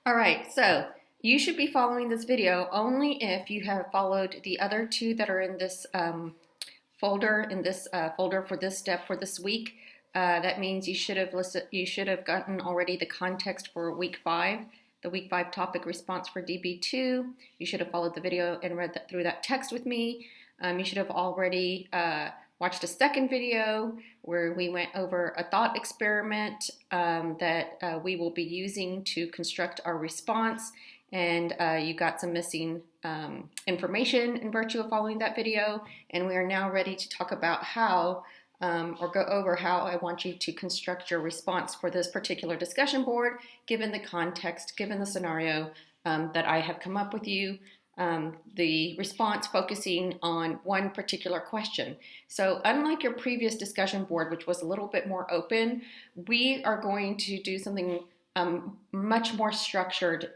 All right, so you should be following this video only if you have followed the other two that are in this folder, folder for this step for this week. That means you should have gotten already the context for week 5, the week 5 topic response for DB2. You should have followed the video and read through that text with me. You should have already watched a second video where we went over a thought experiment that we will be using to construct our response. And you got some missing information in virtue of following that video. And we are now ready to talk about how or go over how I want you to construct your response for this particular discussion board, given the context, given the scenario that I have come up with you. The response focusing on one particular question. So unlike your previous discussion board, which was a little bit more open, we are going to do something much more structured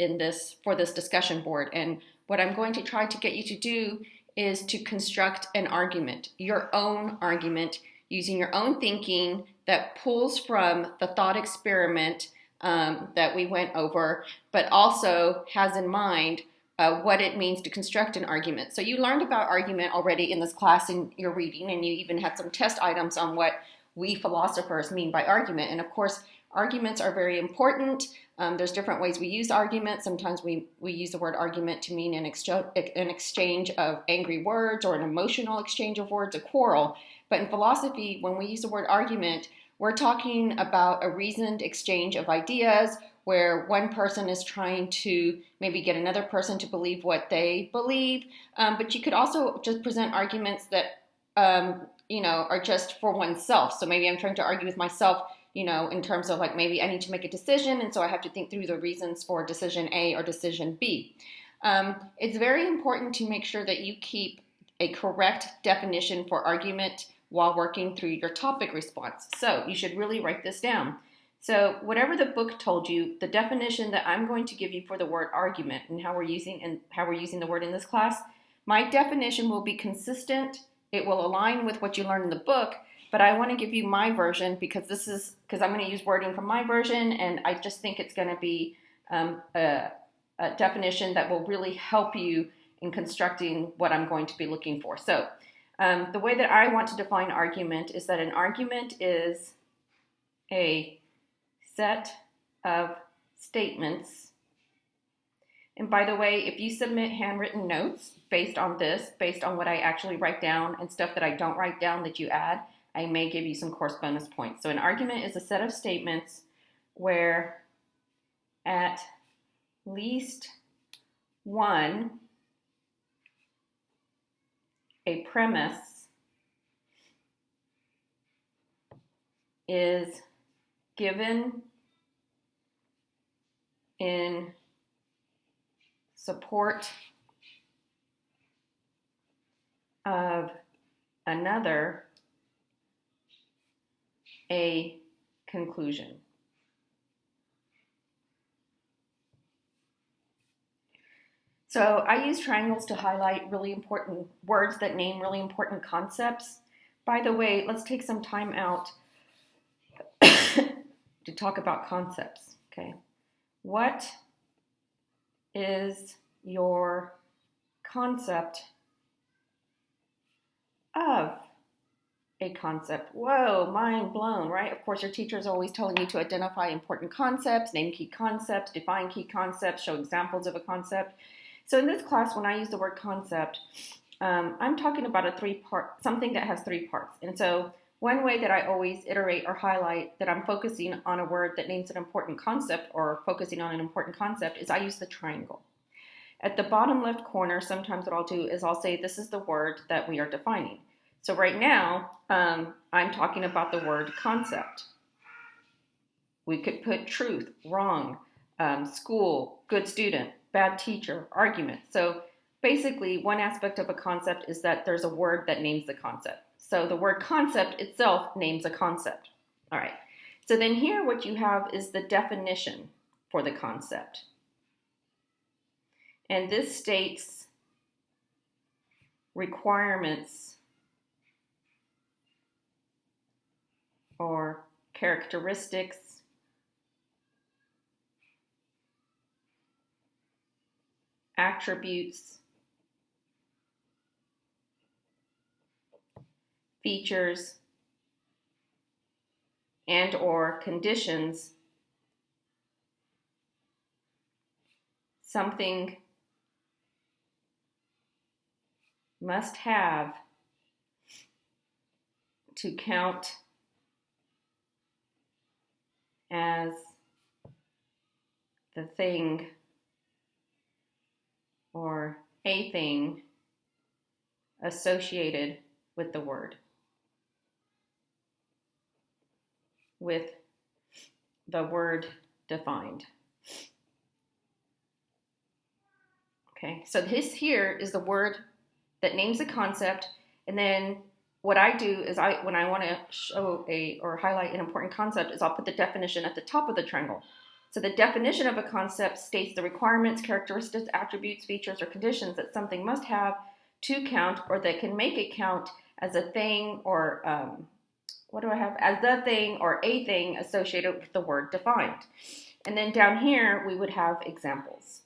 for this discussion board. And what I'm going to try to get you to do is to construct an argument, your own argument, using your own thinking that pulls from the thought experiment that we went over, but also has in mind what it means to construct an argument. So you learned about argument already in this class in your reading, and you even had some test items on what we philosophers mean by argument. And of course, arguments are very important. There's different ways we use argument. Sometimes we use the word argument to mean an exchange of angry words or an emotional exchange of words, a quarrel. But in philosophy, when we use the word argument, we're talking about a reasoned exchange of ideas where one person is trying to maybe get another person to believe what they believe. But you could also just present arguments that, are just for oneself. So maybe I'm trying to argue with myself, in terms of like maybe I need to make a decision. And so I have to think through the reasons for decision A or decision B. It's very important to make sure that you keep a correct definition for argument while working through your topic response. So you should really write this down. So whatever the book told you, the definition that I'm going to give you for the word argument and how we're using the word in this class, my definition will be consistent. It will align with what you learned in the book, but I want to give you my version because I'm going to use wording from my version, and I just think it's going to be a definition that will really help you in constructing what I'm going to be looking for. So the way that I want to define argument is that an argument is a set of statements. And by the way, if you submit handwritten notes based on what I actually write down and stuff that I don't write down that you add, I may give you some course bonus points. So an argument is a set of statements where at least one, a premise is given in support of another, a conclusion. So I use triangles to highlight really important words that name really important concepts. By the way, let's take some time out to talk about concepts, okay? What is your concept of a concept? Whoa, mind blown, right? Of course, your teacher is always telling you to identify important concepts, name key concepts, define key concepts, show examples of a concept. So in this class, when I use the word concept, I'm talking about something that has 3 parts. And so one way that I always iterate or highlight that I'm focusing on a word that names an important concept or focusing on an important concept is I use the triangle. At the bottom left corner, sometimes what I'll do is I'll say this is the word that we are defining. So right now, I'm talking about the word concept. We could put truth, wrong, school, good student, bad teacher, argument. So basically, one aspect of a concept is that there's a word that names the concept. So the word concept itself names a concept. All right. So then here what you have is the definition for the concept. And this states requirements or characteristics attributes, features, and or conditions something must have to count as the thing or a thing associated with the word, with the word defined. Okay, so this here is the word that names a concept, and then what I do is when I want to show or highlight an important concept is I'll put the definition at the top of the triangle. So the definition of a concept states the requirements, characteristics, attributes, features, or conditions that something must have to count or that can make it count as a thing or as the thing or a thing associated with the word defined. And then down here we would have examples.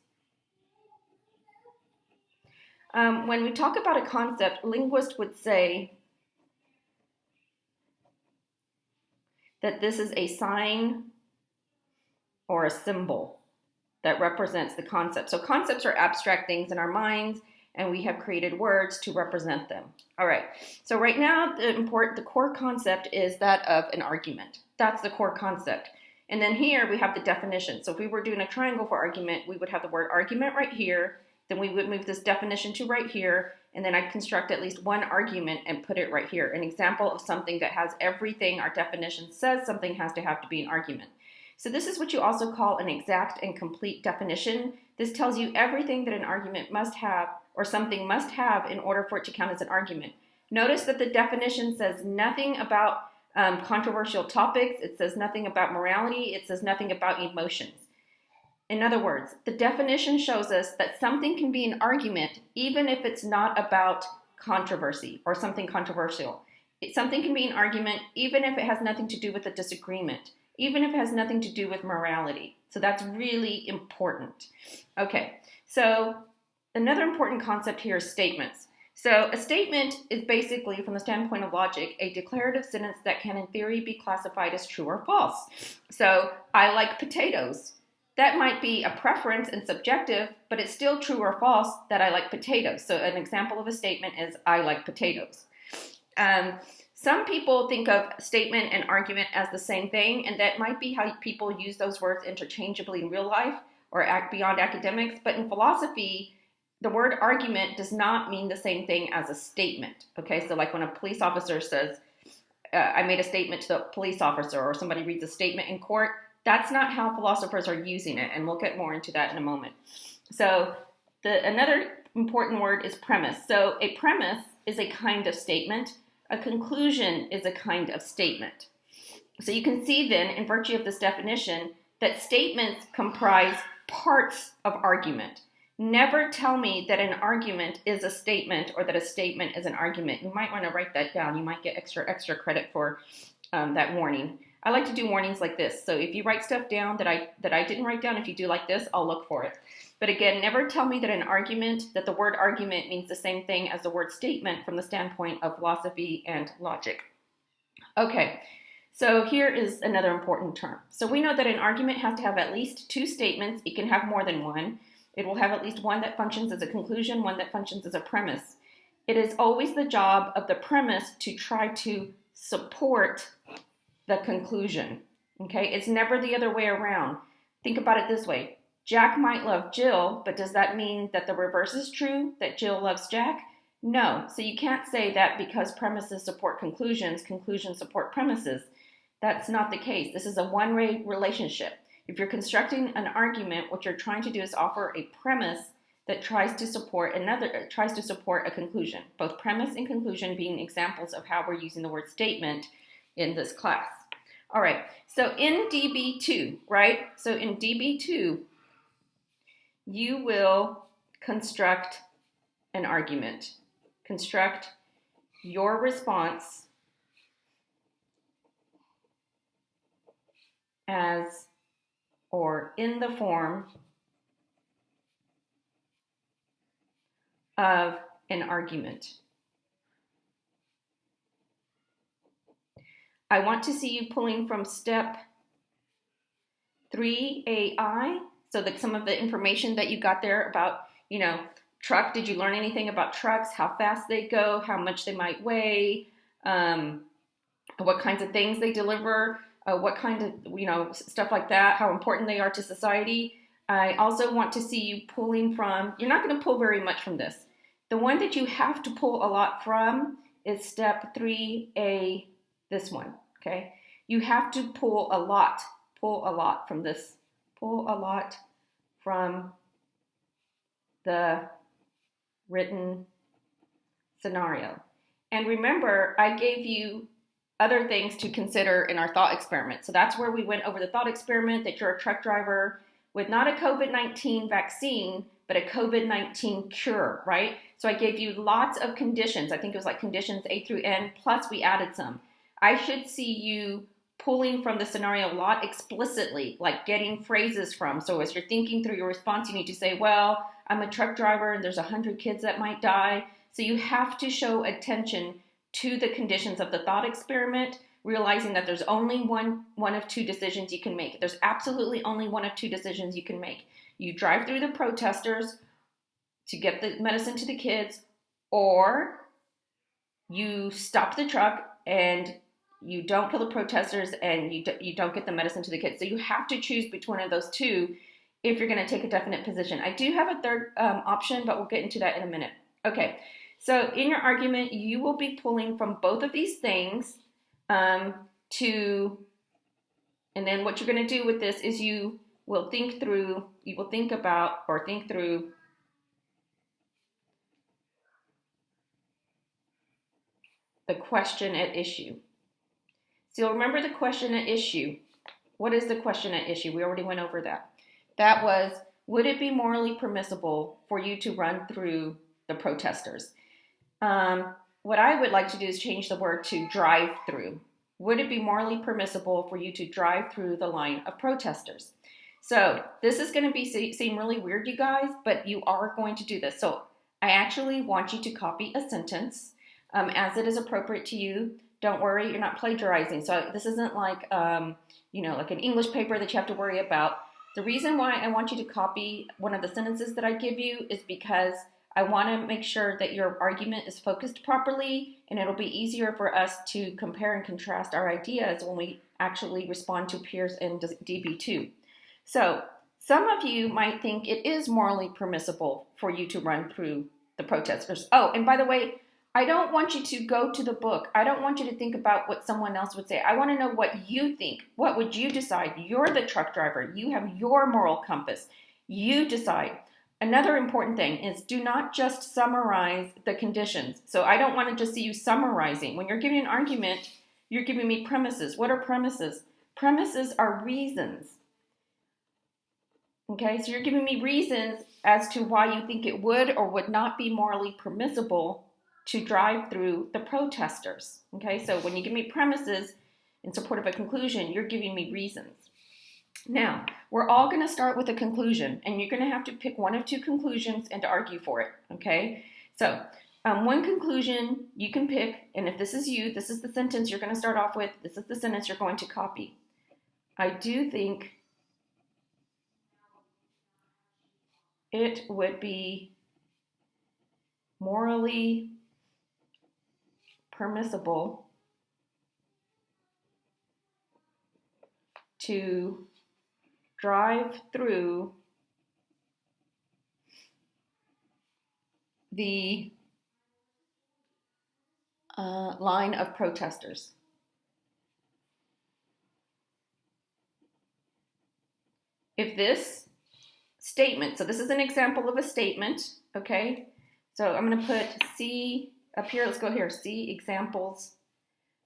When we talk about a concept, linguists would say that this is a sign or a symbol that represents the concept. So concepts are abstract things in our minds, and we have created words to represent them. All right, so right now the core concept is that of an argument. That's the core concept. And then here we have the definition. So if we were doing a triangle for argument, we would have the word argument right here, then we would move this definition to right here, and then I'd construct at least one argument and put it right here. An example of something that has everything our definition says something has to be an argument. So this is what you also call an exact and complete definition. This tells you everything that an argument must have or something must have in order for it to count as an argument. Notice that the definition says nothing about controversial topics. It says nothing about morality. It says nothing about emotions. In other words, the definition shows us that something can be an argument even if it's not about controversy or something controversial. Something can be an argument even if it has nothing to do with a disagreement, even if it has nothing to do with morality. So that's really important. Okay, so another important concept here is statements. So a statement is basically, from the standpoint of logic, a declarative sentence that can in theory be classified as true or false. So I like potatoes. That might be a preference and subjective, but it's still true or false that I like potatoes. So an example of a statement is I like potatoes. Some people think of statement and argument as the same thing, and that might be how people use those words interchangeably in real life or beyond academics. But in philosophy, the word argument does not mean the same thing as a statement. Okay, so like when a police officer says, I made a statement to the police officer, or somebody reads a statement in court, that's not how philosophers are using it, and we'll get more into that in a moment. So another important word is premise. So a premise is a kind of statement. A conclusion is a kind of statement. So you can see then, in virtue of this definition, that statements comprise parts of argument. Never tell me that an argument is a statement or that a statement is an argument. You might want to write that down. You might get extra credit for that warning. I like to do warnings like this. So if you write stuff down that I didn't write down, if you do like this, I'll look for it. But again, never tell me that the word argument means the same thing as the word statement from the standpoint of philosophy and logic. Okay, so here is another important term. So we know that an argument has to have at least two statements. It can have more than one. It will have at least one that functions as a conclusion, one that functions as a premise. It is always the job of the premise to try to support the conclusion. Okay, it's never the other way around. Think about it this way. Jack might love Jill, but does that mean that the reverse is true, that Jill loves Jack? No. So you can't say that because premises support conclusions, conclusions support premises. That's not the case. This is a one-way relationship. If you're constructing an argument, what you're trying to do is offer a premise that tries to support a conclusion. Both premise and conclusion being examples of how we're using the word statement in this class. All right, so in DB2, right? So in DB2, you will construct an argument. Construct your response as or in the form of an argument. I want to see you pulling from step 3AI, so that some of the information that you got there about, truck, did you learn anything about trucks, how fast they go, how much they might weigh, what kinds of things they deliver, what kind of, stuff like that, how important they are to society. I also want to see you pulling from, you're not going to pull very much from this. The one that you have to pull a lot from is step 3A, this one, okay? You have to pull a lot from this. Pull a lot from the written scenario. And remember, I gave you other things to consider in our thought experiment. So that's where we went over the thought experiment that you're a truck driver with not a COVID-19 vaccine, but a COVID-19 cure, right? So I gave you lots of conditions. I think it was like conditions A through N, plus we added some. I should see you pulling from the scenario a lot explicitly, like getting phrases from. So as you're thinking through your response, you need to say, well, I'm a truck driver and there's 100 kids that might die. So you have to show attention to the conditions of the thought experiment, realizing that there's only one of two decisions you can make. There's absolutely only one of two decisions you can make. You drive through the protesters to get the medicine to the kids, or you stop the truck and you don't kill the protesters and you don't get the medicine to the kids. So you have to choose between one of those two if you're going to take a definite position. I do have a third option, but we'll get into that in a minute. Okay, so in your argument, you will be pulling from both of these things and then what you're going to do with this is you will think through the question at issue. So you'll remember the question at issue. What is the question at issue? We already went over that. That was, would it be morally permissible for you to run through the protesters? What I would like to do is change the word to drive through. Would it be morally permissible for you to drive through the line of protesters? So this is going to seem really weird, you guys, but you are going to do this. So I actually want you to copy a sentence as it is appropriate to you. Don't worry, you're not plagiarizing. So this isn't like, like an English paper that you have to worry about. The reason why I want you to copy one of the sentences that I give you is because I want to make sure that your argument is focused properly, and it'll be easier for us to compare and contrast our ideas when we actually respond to peers in DB2. So some of you might think it is morally permissible for you to run through the protesters. Oh, and by the way, I don't want you to go to the book. I don't want you to think about what someone else would say. I want to know what you think. What would you decide? You're the truck driver. You have your moral compass. You decide. Another important thing is do not just summarize the conditions. So I don't want to just see you summarizing. When you're giving an argument, you're giving me premises. What are premises? Premises are reasons. Okay, so you're giving me reasons as to why you think it would or would not be morally permissible to drive through the protesters. Okay, so when you give me premises in support of a conclusion, you're giving me reasons. Now, we're all going to start with a conclusion, and you're going to have to pick one of two conclusions and to argue for it. Okay, so one conclusion you can pick, and if this is you, this is the sentence you're going to start off with, this is the sentence you're going to copy. I do think it would be morally permissible to drive through the line of protesters. If this statement, so this is an example of a statement, okay? So I'm going to put C up here. Let's go here. See examples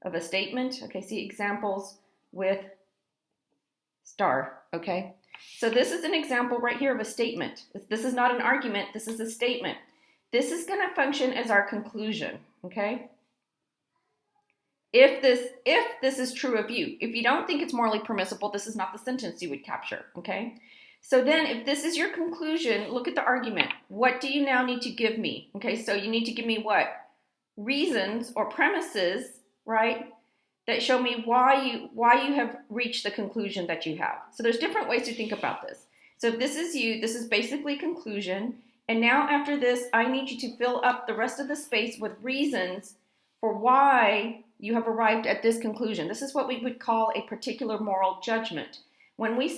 of a statement. Okay, see examples with star. Okay, so this is an example right here of a statement. This is not an argument. This is a statement. This is going to function as our conclusion. Okay. If this is true of you, if you don't think it's morally permissible, this is not the sentence you would capture. Okay. So then if this is your conclusion, look at the argument. What do you now need to give me? Okay, so you need to give me what? Reasons or premises, right? That show me why you have reached the conclusion that you have. So there's different ways to think about this. So if this is you, this is basically conclusion. And now after this, I need you to fill up the rest of the space with reasons for why you have arrived at this conclusion. This is what we would call a particular moral judgment. When you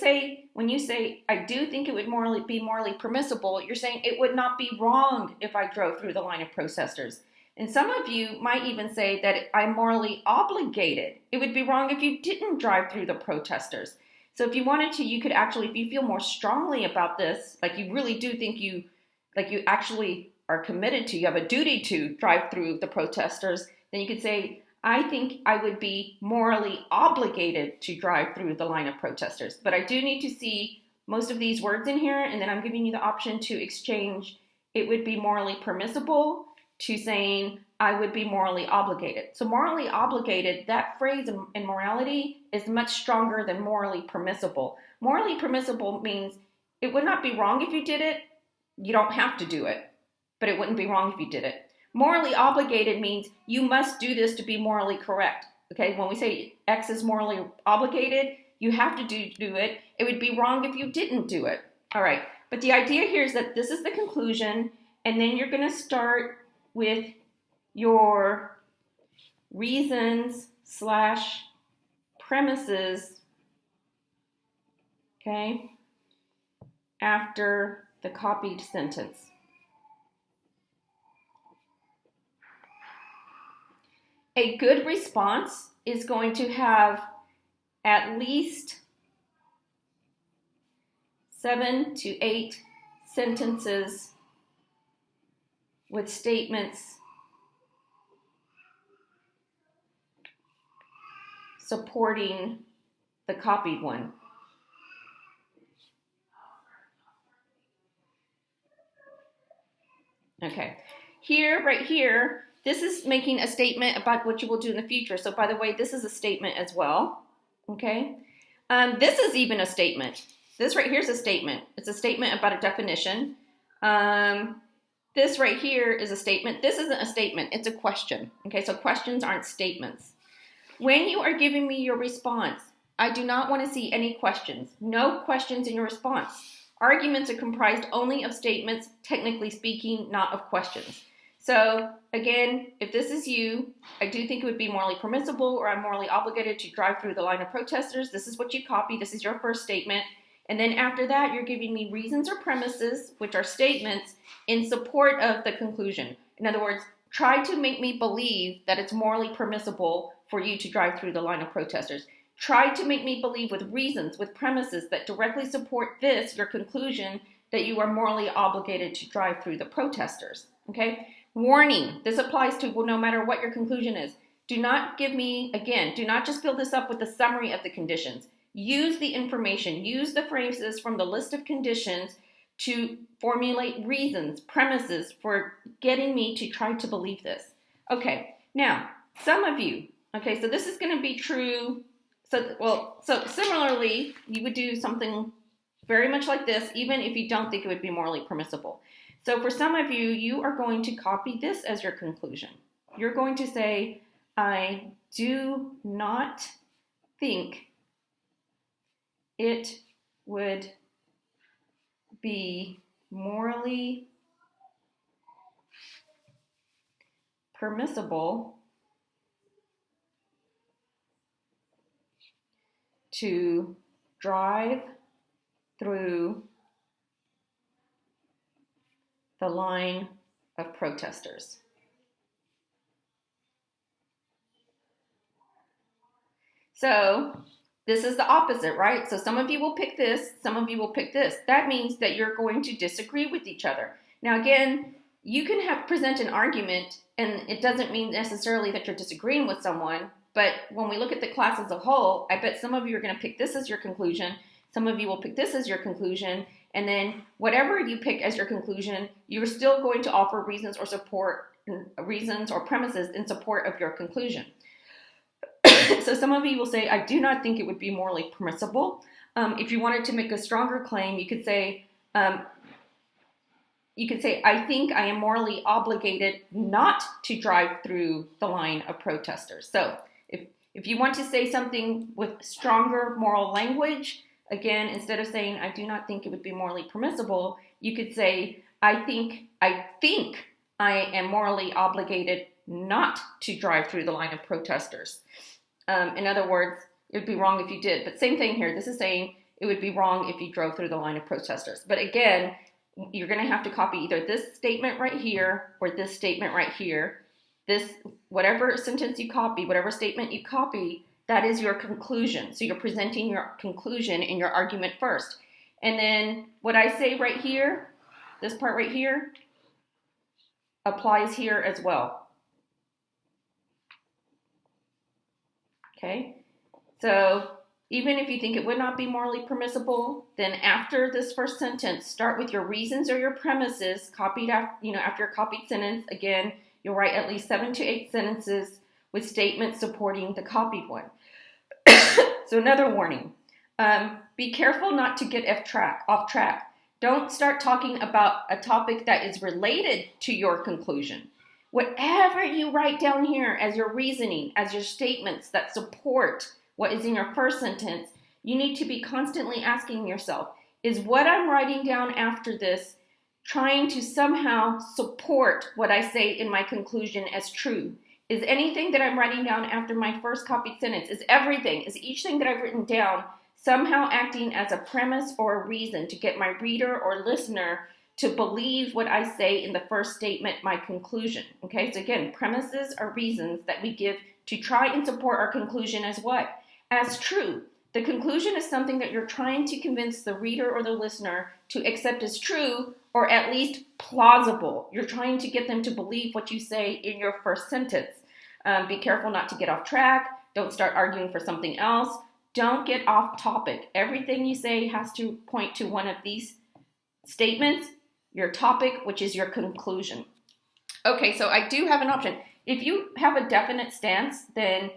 say, I do think it would be morally permissible, you're saying it would not be wrong if I drove through the line of protesters. And some of you might even say that I'm morally obligated. It would be wrong if you didn't drive through the protesters. So if you wanted to, you could actually, if you feel more strongly about this, like you really do think you actually are committed to, you have a duty to drive through the protesters, then you could say, I think I would be morally obligated to drive through the line of protesters. But I do need to see most of these words in here, and then I'm giving you the option to exchange it would be morally permissible to saying I would be morally obligated. So morally obligated, that phrase in morality is much stronger than morally permissible. Morally permissible means it would not be wrong if you did it. You don't have to do it, but it wouldn't be wrong if you did it. Morally obligated means you must do this to be morally correct. Okay, when we say X is morally obligated, you have to do it. It would be wrong if you didn't do it. All right, but the idea here is that this is the conclusion, and then you're going to start with your reasons / premises, okay, after the copied sentence. A good response is going to have at least 7 to 8 sentences with statements supporting the copied one. Okay, right here, this is making a statement about what you will do in the future. So by the way, this is a statement as well, okay? This is even a statement. This right here is a statement. It's a statement about a definition. This right here is a statement. This isn't a statement, it's a question, okay? So questions aren't statements. When you are giving me your response, I do not want to see any questions. No questions in your response. Arguments are comprised only of statements, technically speaking, not of questions. So again, if this is you, I do think it would be morally permissible or I'm morally obligated to drive through the line of protesters. This is what you copy. This is your first statement. And then after that, you're giving me reasons or premises, which are statements, in support of the conclusion. In other words, try to make me believe that it's morally permissible for you to drive through the line of protesters. Try to make me believe with reasons, with premises that directly support this, your conclusion, that you are morally obligated to drive through the protesters, okay? Warning, this applies to no matter what your conclusion is. Do not give me, again, do not just fill this up with a summary of the conditions. Use the information, use the phrases from the list of conditions to formulate reasons, premises for getting me to try to believe this. Okay, now, some of you, okay, so this is going to be true. So similarly, you would do something very much like this, even if you don't think it would be morally permissible. So for some of you, you are going to copy this as your conclusion. You're going to say, I do not think it would be morally permissible to drive through the line of protesters. So this is the opposite, right? So some of you will pick this, some of you will pick this. That means that you're going to disagree with each other. Now again, you can present an argument, and it doesn't mean necessarily that you're disagreeing with someone, but when we look at the class as a whole, I bet some of you are going to pick this as your conclusion, some of you will pick this as your conclusion, and then whatever you pick as your conclusion, you're still going to offer reasons or premises in support of your conclusion. So some of you will say, I do not think it would be morally permissible. If you wanted to make a stronger claim, you could say, I think I am morally obligated not to drive through the line of protesters. So if you want to say something with stronger moral language, again, instead of saying, I do not think it would be morally permissible, you could say, I think I am morally obligated not to drive through the line of protesters. In other words, it would be wrong if you did. But same thing here. This is saying it would be wrong if you drove through the line of protesters. But again, you're going to have to copy either this statement right here or this statement right here. This, whatever sentence you copy, whatever statement you copy, that is your conclusion. So you're presenting your conclusion in your argument first. And then what I say right here, this part right here, applies here as well. Okay? So even if you think it would not be morally permissible, then after this first sentence, start with your reasons or your premises, copied after, after a copied sentence. Again, you'll write at least 7 to 8 sentences with statements supporting the copied one. So another warning, be careful not to get off track. Don't start talking about a topic that is related to your conclusion. Whatever you write down here as your reasoning, as your statements that support what is in your first sentence, you need to be constantly asking yourself, is what I'm writing down after this trying to somehow support what I say in my conclusion as true? Is anything that I'm writing down after my first copied sentence, is each thing that I've written down somehow acting as a premise or a reason to get my reader or listener to believe what I say in the first statement, my conclusion? Okay, so again, premises are reasons that we give to try and support our conclusion as what? As true. The conclusion is something that you're trying to convince the reader or the listener to accept as true, or at least plausible. You're trying to get them to believe what you say in your first sentence. Be careful not to get off track. Don't start arguing for something else. Don't get off topic. Everything you say has to point to one of these statements, your topic, which is your conclusion. Okay, so I do have an option. If you have a definite stance, then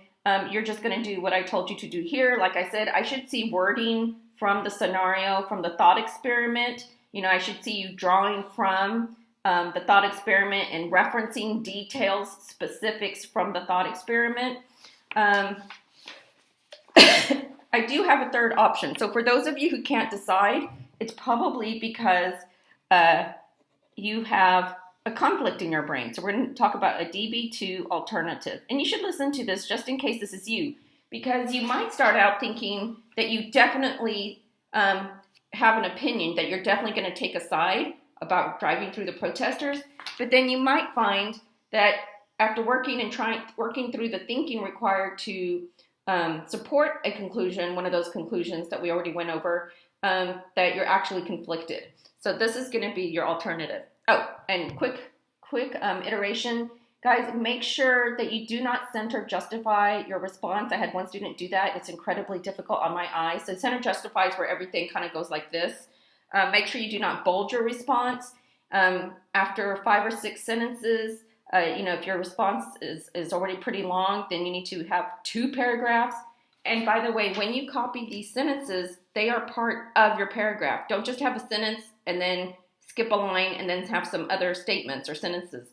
you're just going to do what I told you to do here. Like I said, I should see wording from the scenario, from the thought experiment. I should see you drawing from the thought experiment and referencing details, specifics from the thought experiment. I do have a third option. So for those of you who can't decide, it's probably because you have a conflict in your brain. So we're going to talk about a DB2 alternative. And you should listen to this just in case this is you, because you might start out thinking that you definitely have an opinion, that you're definitely going to take a side about driving through the protesters. But then you might find that after working through the thinking required to support a conclusion, one of those conclusions that we already went over, that you're actually conflicted. So this is going to be your alternative. Oh, and quick iteration. Guys, make sure that you do not center justify your response. I had one student do that. It's incredibly difficult on my eyes. So center justify is where everything kind of goes like this. Make sure you do not bold your response. After 5 or 6 sentences, if your response is already pretty long, then you need to have 2 paragraphs. And by the way, when you copy these sentences, they are part of your paragraph. Don't just have a sentence and then skip a line and then have some other statements or sentences.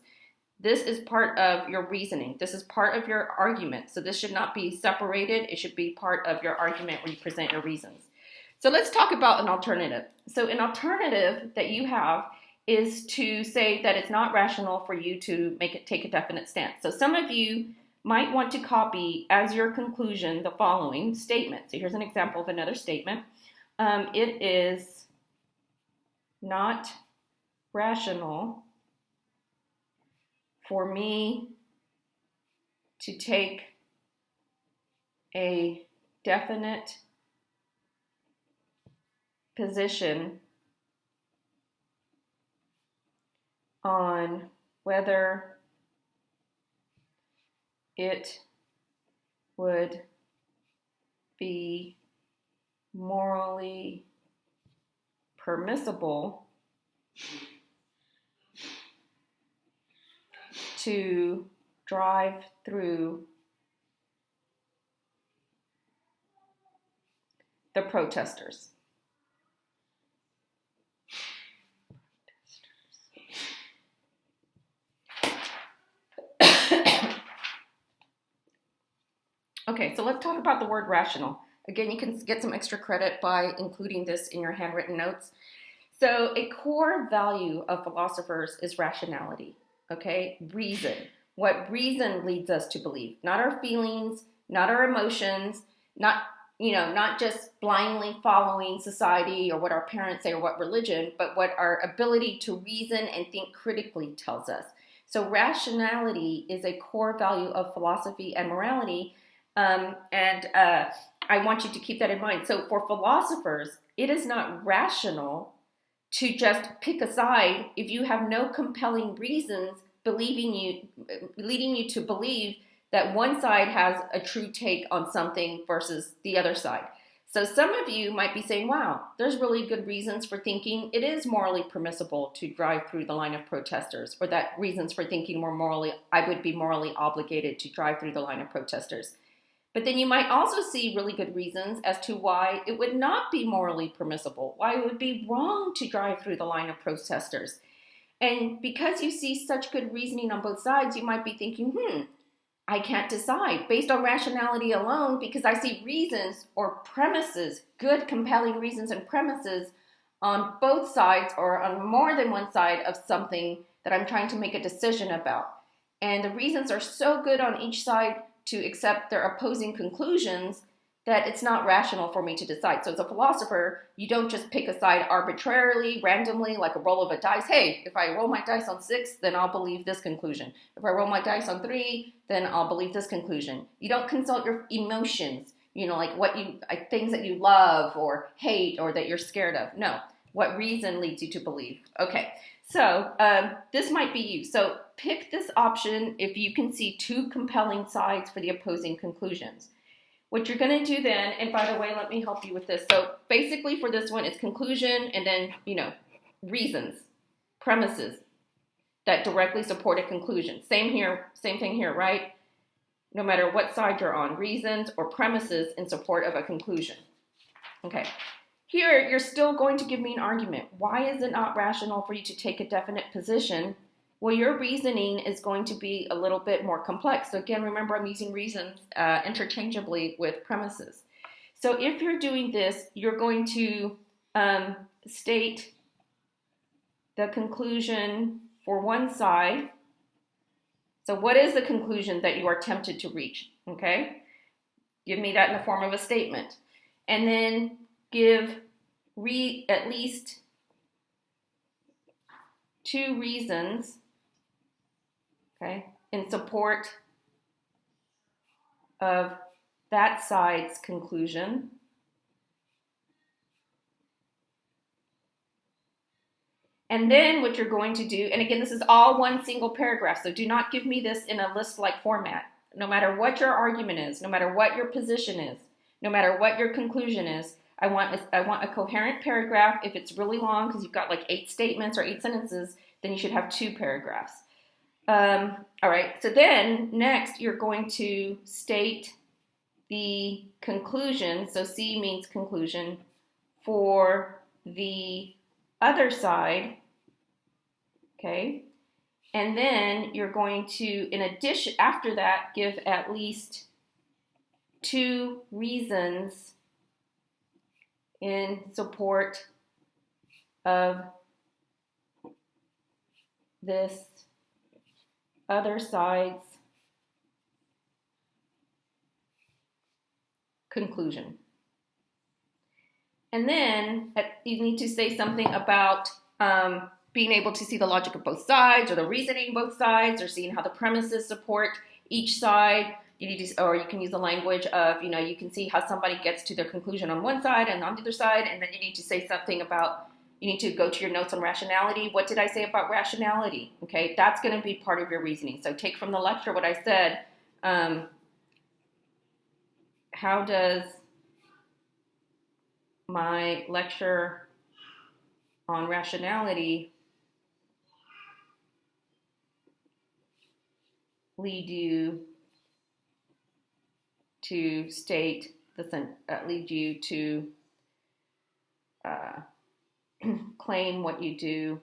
This is part of your reasoning. This is part of your argument. So this should not be separated. It should be part of your argument where you present your reasons. So let's talk about an alternative. So an alternative that you have is to say that it's not rational for you to take a definite stance. So some of you might want to copy as your conclusion the following statement. So here's an example of another statement. It is not rational for me to take a definite position on whether it would be morally permissible to drive through the protesters. Okay, so let's talk about the word rational. Again, you can get some extra credit by including this in your handwritten notes. So a core value of philosophers is rationality, okay? Reason. What reason leads us to believe, not our feelings, not our emotions, not just blindly following society or what our parents say or what religion, but what our ability to reason and think critically tells us. So rationality is a core value of philosophy and morality, I want you to keep that in mind. So for philosophers, it is not rational to just pick a side if you have no compelling reasons leading you to believe that one side has a true take on something versus the other side. So some of you might be saying, wow, there's really good reasons for thinking it is morally permissible to drive through the line of protesters, or that reasons for thinking I would be morally obligated to drive through the line of protesters. But then you might also see really good reasons as to why it would not be morally permissible, why it would be wrong to drive through the line of protesters. And because you see such good reasoning on both sides, you might be thinking, I can't decide based on rationality alone because I see reasons or premises, good compelling reasons and premises on both sides or on more than one side of something that I'm trying to make a decision about. And the reasons are so good on each side to accept their opposing conclusions that it's not rational for me to decide. So as a philosopher, you don't just pick a side arbitrarily, randomly, like a roll of a dice. Hey, if I roll my dice on 6, then I'll believe this conclusion. If I roll my dice on 3, then I'll believe this conclusion. You don't consult your emotions, like things that you love or hate or that you're scared of. No, what reason leads you to believe? Okay, so this might be you. So pick this option if you can see two compelling sides for the opposing conclusions. What you're going to do then, and by the way, let me help you with this. So basically for this one, it's conclusion and then, reasons, premises that directly support a conclusion. Same thing here, right? No matter what side you're on, reasons or premises in support of a conclusion. Okay. Here, you're still going to give me an argument. Why is it not rational for you to take a definite position? Well, your reasoning is going to be a little bit more complex. So again, remember I'm using reasons interchangeably with premises. So if you're doing this, you're going to state the conclusion for one side. So what is the conclusion that you are tempted to reach? Okay? Give me that in the form of a statement. And then give at least two reasons, okay, in support of that side's conclusion. And then what you're going to do, and again, this is all one single paragraph, so do not give me this in a list-like format. No matter what your argument is, no matter what your position is, no matter what your conclusion is, I want a coherent paragraph. If it's really long, because you've got like 8 statements or 8 sentences, then you should have 2 paragraphs. All right, so then next you're going to state the conclusion. So C means conclusion for the other side, okay? And then you're going to, in addition, after that, give at least 2 reasons in support of this other side's conclusion. And then you need to say something about being able to see the logic of both sides, or the reasoning both sides, or seeing how the premises support each side. You need to, or you can use the language of, you can see how somebody gets to their conclusion on one side and on the other side, and then you need to say something about, you need to go to your notes on rationality. What did I say about rationality? Okay, that's going to be part of your reasoning. So take from the lecture what I said. How does my lecture on rationality lead you to state lead you to uh, claim what you do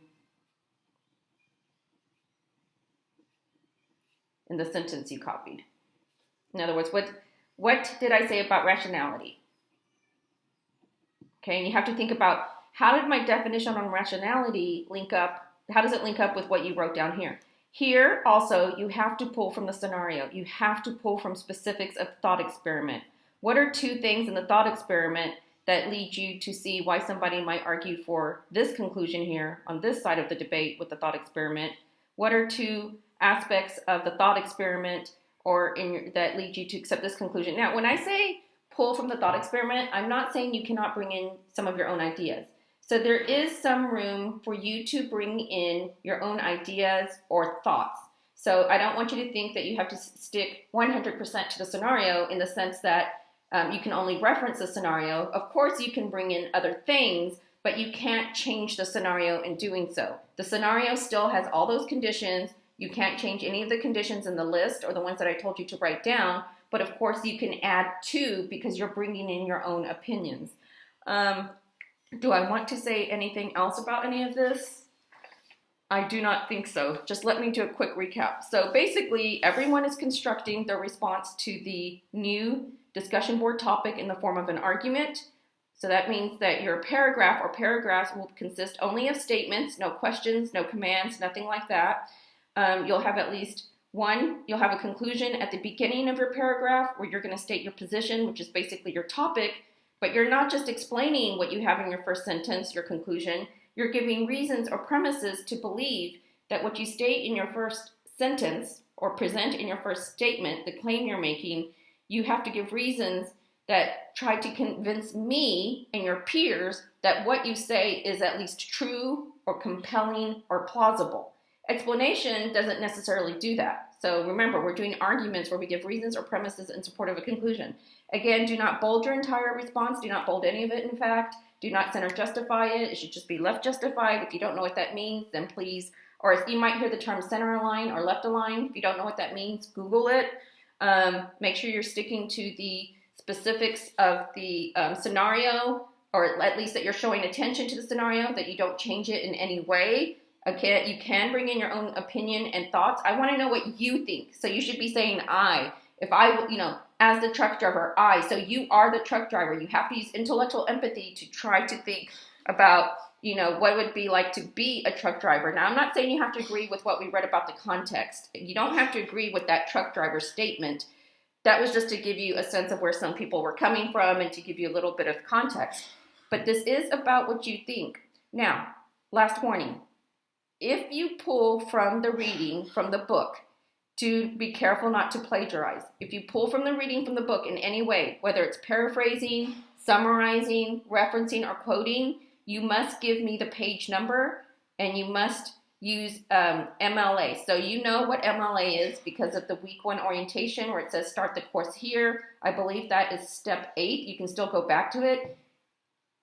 in the sentence you copied. In other words, what did I say about rationality? Okay, and you have to think about, how did my definition on rationality link up? How does it link up with what you wrote down here? Here, also, you have to pull from the scenario. You have to pull from specifics of thought experiment. What are two things in the thought experiment that lead you to see why somebody might argue for this conclusion here on this side of the debate with the thought experiment? What are two aspects of the thought experiment that lead you to accept this conclusion? Now, when I say pull from the thought experiment, I'm not saying you cannot bring in some of your own ideas. So there is some room for you to bring in your own ideas or thoughts. So I don't want you to think that you have to stick 100% to the scenario in the sense that you can only reference the scenario. Of course, you can bring in other things, but you can't change the scenario in doing so. The scenario still has all those conditions. You can't change any of the conditions in the list or the ones that I told you to write down. But of course, you can add to because you're bringing in your own opinions. Do I want to say anything else about any of this? I do not think so. Just let me do a quick recap. So basically, everyone is constructing their response to the new discussion board topic in the form of an argument. So that means that your paragraph or paragraphs will consist only of statements, no questions, no commands, nothing like that. You'll have at least you'll have a conclusion at the beginning of your paragraph where you're going to state your position, which is basically your topic, but you're not just explaining what you have in your first sentence, your conclusion. You're giving reasons or premises to believe that what you state in your first sentence or present in your first statement, the claim you're making, you have to give reasons that try to convince me and your peers that what you say is at least true or compelling or plausible. Explanation doesn't necessarily do that. So remember, we're doing arguments where we give reasons or premises in support of a conclusion. Again, do not bold your entire response. Do not bold any of it, in fact. Do not center justify it. It should just be left justified. If you don't know what that means, then please, or if you might hear the term center align or left align. If you don't know what that means, Google it. Make sure you're sticking to the specifics of the scenario, or at least that you're showing attention to the scenario, that you don't change it in any way. Okay, you can bring in your own opinion and thoughts. I want to know what you think. So you should be saying I. If I, as the truck driver, I. So you are the truck driver. You have to use intellectual empathy to try to think about, what it would be like to be a truck driver. Now, I'm not saying you have to agree with what we read about the context. You don't have to agree with that truck driver statement. That was just to give you a sense of where some people were coming from and to give you a little bit of context. But this is about what you think. Now, last warning. If you pull from the reading from the book, to be careful not to plagiarize. If you pull from the reading from the book in any way, whether it's paraphrasing, summarizing, referencing, or quoting, you must give me the page number and you must use MLA. So you know what MLA is because of the week 1 orientation where it says start the course here. I believe that is step 8. You can still go back to it.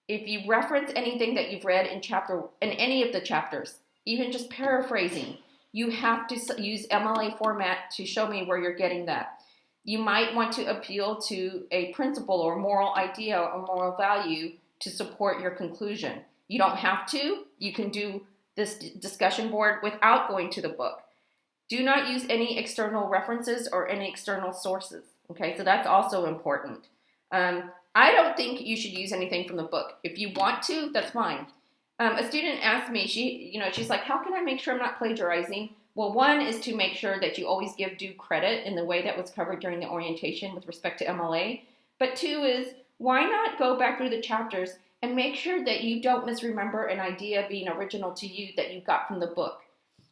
If you reference anything that you've read in any of the chapters, even just paraphrasing, you have to use MLA format to show me where you're getting that. You might want to appeal to a principle or moral idea or moral value to support your conclusion. You don't have to. You can do this discussion board without going to the book. Do not use any external references or any external sources. Okay, so that's also important. I don't think you should use anything from the book. If you want to, that's fine. A student asked me, she's like, how can I make sure I'm not plagiarizing? Well, one is to make sure that you always give due credit in the way that was covered during the orientation with respect to MLA. But 2 is, why not go back through the chapters and make sure that you don't misremember an idea being original to you that you got from the book.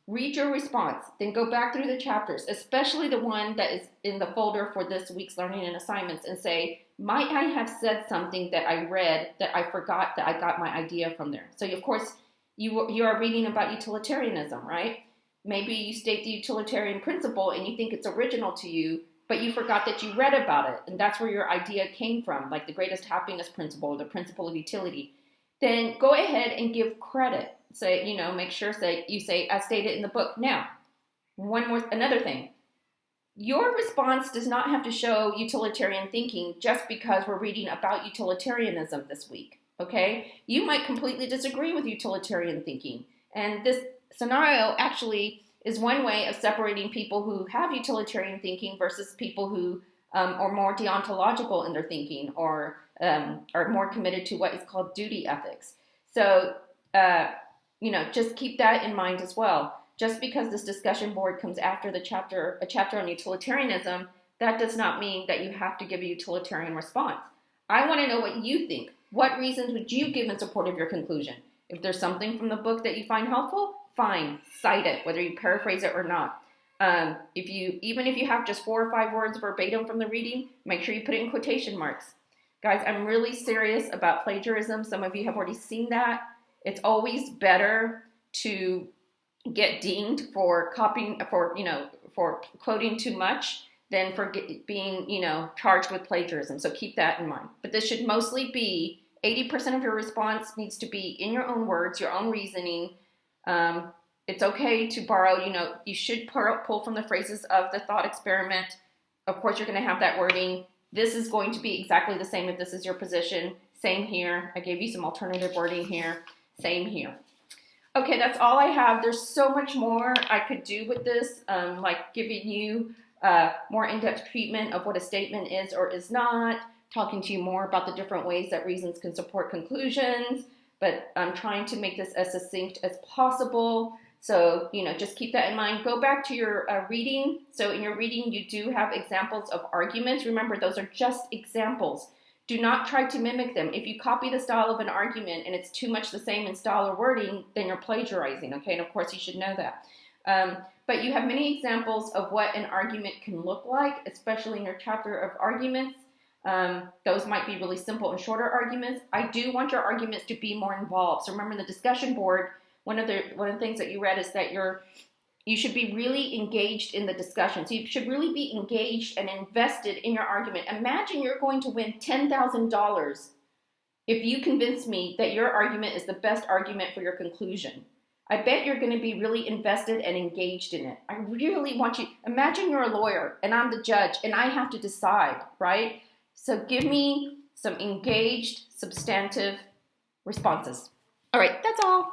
Read your response, then go back through the chapters, especially the one that is in the folder for this week's learning and assignments, and say, might I have said something that I read that I forgot that I got my idea from there? So, of course, you are reading about utilitarianism, right? Maybe you state the utilitarian principle and you think it's original to you, but you forgot that you read about it, and that's where your idea came from, like the greatest happiness principle or the principle of utility. Then go ahead and give credit. Say, make sure you say, as stated in the book. Now, another thing. Your response does not have to show utilitarian thinking just because we're reading about utilitarianism this week. okay? You might completely disagree with utilitarian thinking. And this scenario actually is one way of separating people who have utilitarian thinking versus people who are more deontological in their thinking or are more committed to what is called duty ethics. So, just keep that in mind as well. Just because this discussion board comes after a chapter on utilitarianism, that does not mean that you have to give a utilitarian response. I want to know what you think. What reasons would you give in support of your conclusion? If there's something from the book that you find helpful, fine, cite it, whether you paraphrase it or not. Even if you have just 4 or 5 words verbatim from the reading, make sure you put it in quotation marks. Guys, I'm really serious about plagiarism. Some of you have already seen that. It's always better to get dinged for copying, for quoting too much than for being, charged with plagiarism. So keep that in mind. But this should mostly be 80% of your response needs to be in your own words, your own reasoning. It's okay to borrow, you should pull from the phrases of the thought experiment. Of course, you're going to have that wording. This is going to be exactly the same if this is your position. Same here. I gave you some alternative wording here. Same here. Okay, that's all I have. There's so much more I could do with this, like giving you more in-depth treatment of what a statement is or is not, talking to you more about the different ways that reasons can support conclusions, but I'm trying to make this as succinct as possible. So, just keep that in mind. Go back to your reading. So in your reading, you do have examples of arguments. Remember, those are just examples. Do not try to mimic them. If you copy the style of an argument and it's too much the same in style or wording, then you're plagiarizing, okay? And of course, you should know that. But you have many examples of what an argument can look like, especially in your chapter of arguments. Those might be really simple and shorter arguments. I do want your arguments to be more involved. So remember, in the discussion board, one of the things that you read is that you should be really engaged in the discussion. So you should really be engaged and invested in your argument. Imagine you're going to win $10,000 if you convince me that your argument is the best argument for your conclusion. I bet you're going to be really invested and engaged in it. I really want you, imagine you're a lawyer and I'm the judge and I have to decide, right? So give me some engaged, substantive responses. All right, that's all.